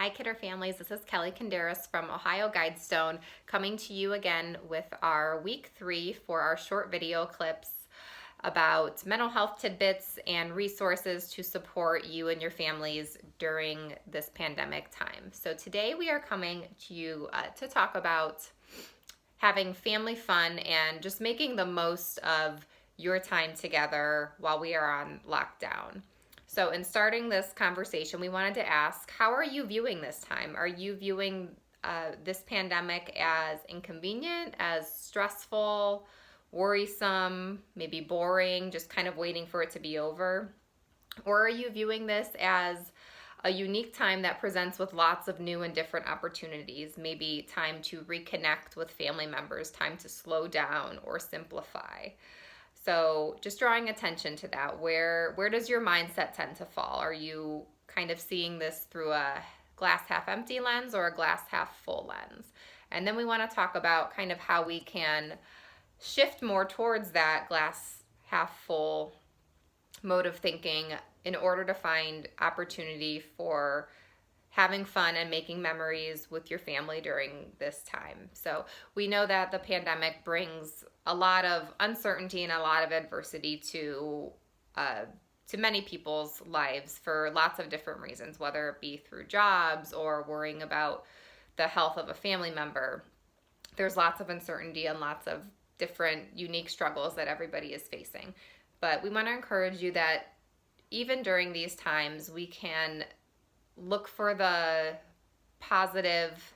Hi Kidder families, this is Kelly Kandaris from Ohio Guidestone coming to you again with our week 3 for our short video clips about mental health tidbits and resources to support you and your families during this pandemic time. So today we are coming to you to talk about having family fun and just making the most of your time together while we are on lockdown. So in starting this conversation, we wanted to ask, how are you viewing this time? Are you viewing this pandemic as inconvenient, as stressful, worrisome, maybe boring, just kind of waiting for it to be over? Or are you viewing this as a unique time that presents with lots of new and different opportunities, maybe time to reconnect with family members, time to slow down or simplify? So just drawing attention to that, where does your mindset tend to fall? Are you kind of seeing this through a glass half empty lens or a glass half full lens? And then we want to talk about kind of how we can shift more towards that glass half full mode of thinking in order to find opportunity for having fun and making memories with your family during this time. So we know that the pandemic brings a lot of uncertainty and a lot of adversity to many people's lives for lots of different reasons, whether it be through jobs or worrying about the health of a family member. There's lots of uncertainty and lots of different unique struggles that everybody is facing. But we want to encourage you that even during these times, we can look for the positive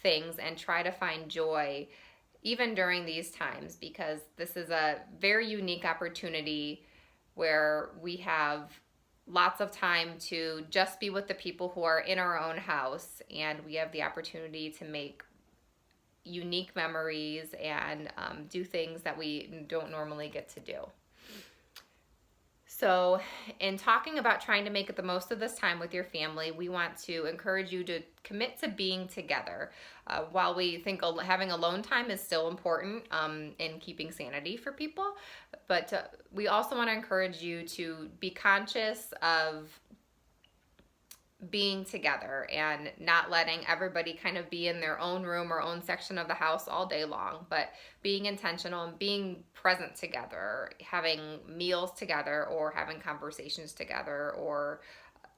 things and try to find joy even during these times, because this is a very unique opportunity where we have lots of time to just be with the people who are in our own house, and we have the opportunity to make unique memories and do things that we don't normally get to do. So in talking about trying to make it the most of this time with your family, we want to encourage you to commit to being together. While we think having alone time is still important in keeping sanity for people, but we also want to encourage you to be conscious of being together and not letting everybody kind of be in their own room or own section of the house all day long, but being intentional and being present together, having meals together or having conversations together or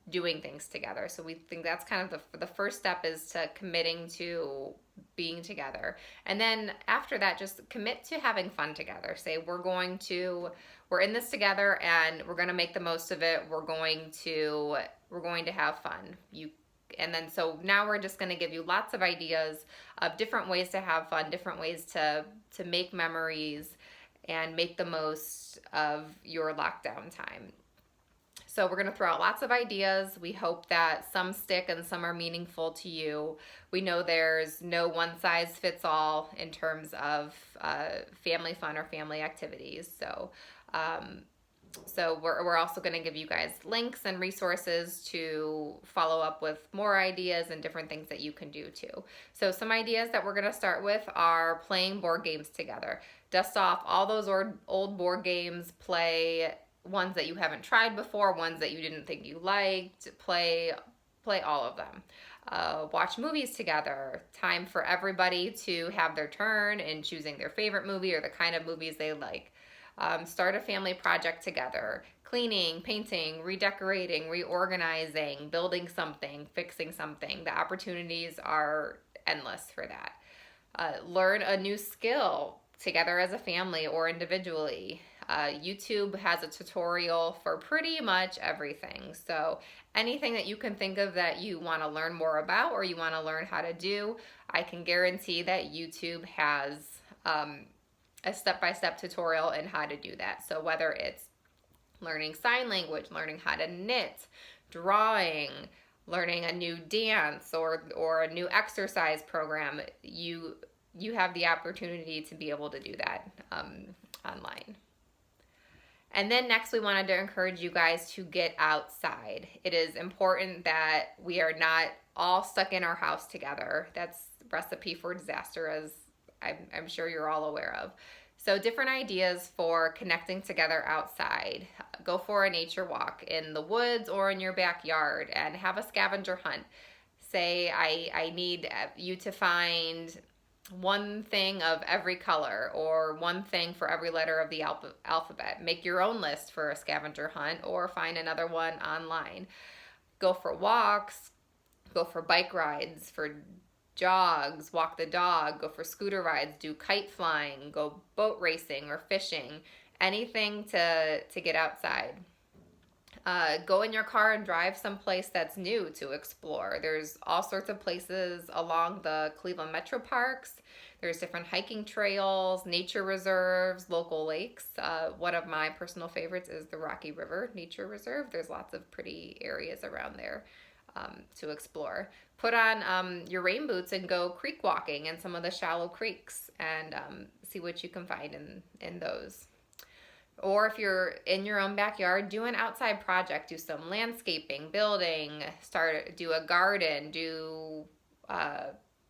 doing things together. So we think that's kind of the first step, is to committing to being together. And then after that, just commit to having fun together. Say, we're in this together and we're going to make the most of it. We're going to have fun. And then so now we're just going to give you lots of ideas of different ways to have fun, different ways to make memories and make the most of your lockdown time. So we're going to throw out lots of ideas. We hope that some stick and some are meaningful to you. We know there's no one size fits all in terms of family fun or family activities. So we're also going to give you guys links and resources to follow up with more ideas and different things that you can do too. So some ideas that we're going to start with are playing board games together. Dust off all those old board games, play ones that you haven't tried before, ones that you didn't think you liked, play all of them. Watch movies together. Time for everybody to have their turn in choosing their favorite movie or the kind of movies they like. Start a family project together. Cleaning, painting, redecorating, reorganizing, building something, fixing something. The opportunities are endless for that. Learn a new skill together as a family or individually. YouTube has a tutorial for pretty much everything. So anything that you can think of that you want to learn more about or you want to learn how to do, I can guarantee that YouTube has a step-by-step tutorial in how to do that. So whether it's learning sign language, learning how to knit, drawing, learning a new dance or a new exercise program, you have the opportunity to be able to do that online. And then next, we wanted to encourage you guys to get outside. It is important that we are not all stuck in our house together. That's a recipe for disaster, as I'm sure you're all aware of. So different ideas for connecting together outside. Go for a nature walk in the woods or in your backyard and have a scavenger hunt. say I need you to find one thing of every color or one thing for every letter of the alphabet. Make your own list for a scavenger hunt or find another one online. Go for walks, go for bike rides, for jogs, walk the dog, go for scooter rides, do kite flying, go boat racing or fishing, anything to get outside. Go in your car and drive someplace that's new to explore. There's all sorts of places along the Cleveland Metro Parks. There's different hiking trails, nature reserves, local lakes. One of my personal favorites is the Rocky River Nature Reserve. There's lots of pretty areas around there to explore. Put on your rain boots and go creek walking in some of the shallow creeks and see what you can find in those. Or if you're in your own backyard, do an outside project. Do some landscaping, building, do a garden, do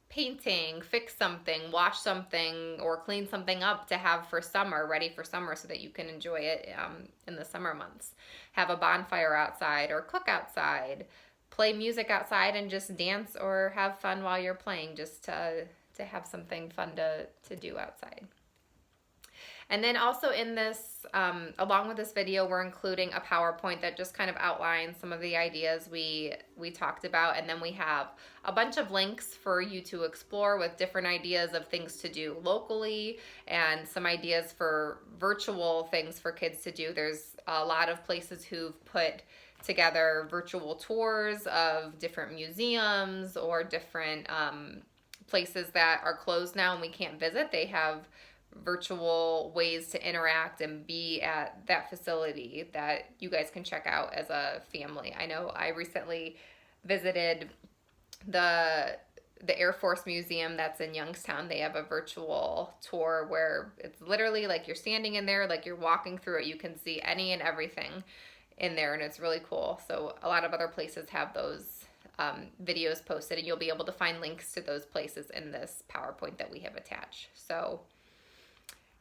painting, fix something, wash something, or clean something up to have for summer, ready for summer so that you can enjoy it in the summer months. Have a bonfire outside or cook outside. Play music outside and just dance or have fun while you're playing, just to have something fun to do outside. And then also in this, along with this video, we're including a PowerPoint that just kind of outlines some of the ideas we talked about. And then we have a bunch of links for you to explore with different ideas of things to do locally and some ideas for virtual things for kids to do. There's a lot of places who've put together virtual tours of different museums or different places that are closed now and we can't visit. They have virtual ways to interact and be at that facility that you guys can check out as a family. I know I recently visited the Air Force Museum that's in Youngstown. They have a virtual tour where it's literally like you're standing in there, like you're walking through it. You can see any and everything in there, and it's really cool. So a lot of other places have those videos posted, and you'll be able to find links to those places in this PowerPoint that we have attached. So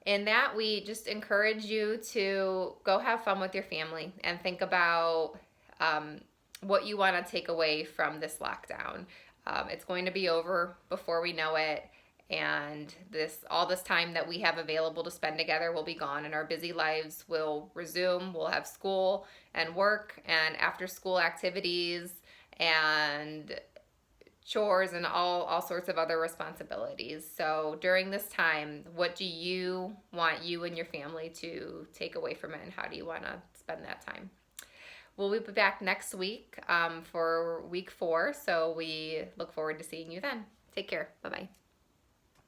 in that, we just encourage you to go have fun with your family and think about what you want to take away from this lockdown. It's going to be over before we know it, and all this time that we have available to spend together will be gone, and our busy lives will resume. We'll have school and work and after school activities and chores and all sorts of other responsibilities. So during this time, what do you want you and your family to take away from it, and how do you want to spend that time? We'll be back next week for week 4, so we look forward to seeing you then. Take care. Bye-bye.